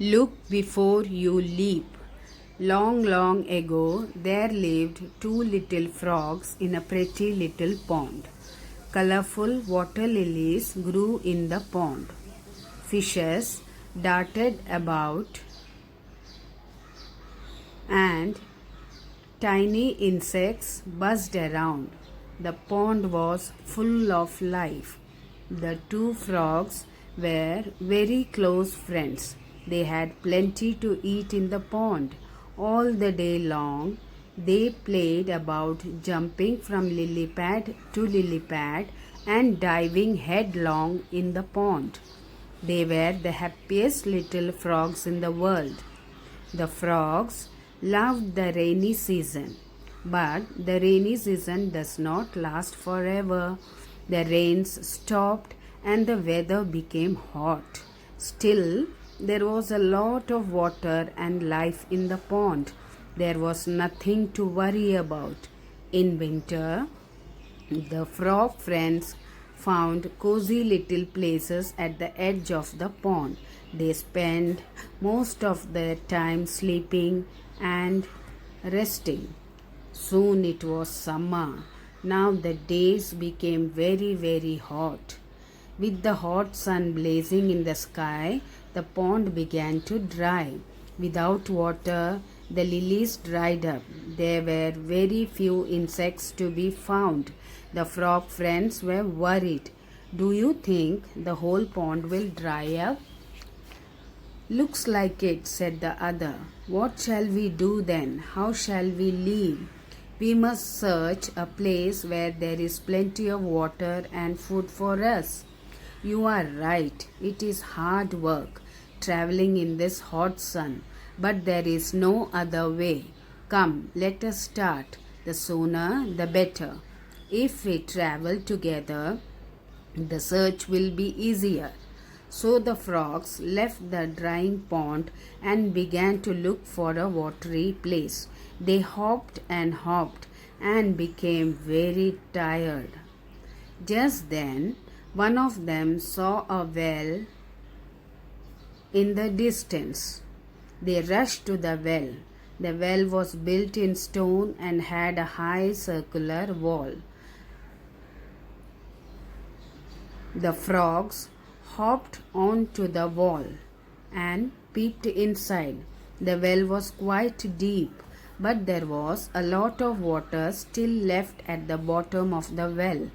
Look before you leap. Long, long ago, there lived two little frogs in a pretty little pond. Colorful water lilies grew in the pond. Fishes darted about, and tiny insects buzzed around. The pond was full of life. The two frogs were very close friends. They had plenty to eat in the pond. All the day long, they played about jumping from lily pad to lily pad and diving headlong in the pond. They were the happiest little frogs in the world. The frogs loved the rainy season, but the rainy season does not last forever. The rains stopped and the weather became hot. Still, there was a lot of water and life in the pond. There was nothing to worry about. In winter, the frog friends found cozy little places at the edge of the pond. They spent most of their time sleeping and resting. Soon it was summer. Now the days became very, very hot. With the hot sun blazing in the sky, the pond began to dry. Without water, the lilies dried up. There were very few insects to be found. The frog friends were worried. Do you think the whole pond will dry up? Looks like it, said the other. What shall we do then? How shall we live? We must search a place where there is plenty of water and food for us. You are right. It is hard work traveling in this hot sun, but there is no other way. Come, let us start. The sooner, the better. If we travel together, the search will be easier. So the frogs left the drying pond and began to look for a watery place. They hopped and became very tired. Just then, one of them saw a well in the distance. They rushed to the well. The well was built in stone and had a high circular wall. The frogs hopped onto the wall and peeped inside. The well was quite deep, but there was a lot of water still left at the bottom of the well.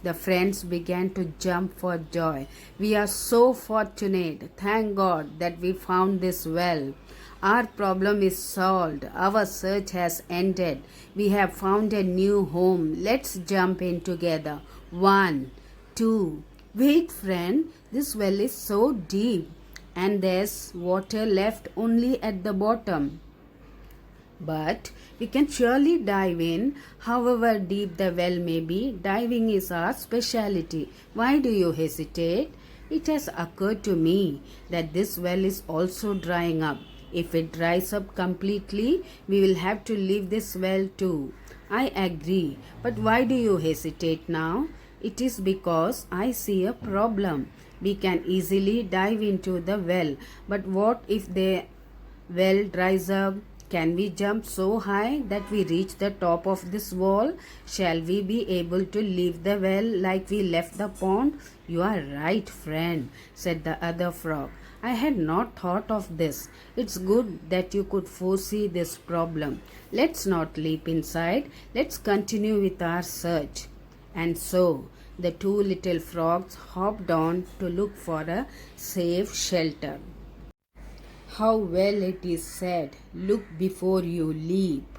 The friends began to jump for joy. We are so fortunate. Thank God that we found this well. Our problem is solved. Our search has ended. We have found a new home. Let's jump in together. 1, 2. Wait, friend. This well is so deep, and there's water left only at the bottom. But we can surely dive in, however deep the well may be. Diving is our specialty. Why do you hesitate? It has occurred to me that this well is also drying up. If it dries up completely, we will have to leave this well too. I agree. But why do you hesitate now? It is because I see a problem. We can easily dive into the well. But what if the well dries up? Can we jump so high that we reach the top of this wall? Shall we be able to leave the well like we left the pond? You are right, friend, said the other frog. I had not thought of this. It's good that you could foresee this problem. Let's not leap inside. Let's continue with our search. And so the two little frogs hopped on to look for a safe shelter. How well it is said, look before you leap.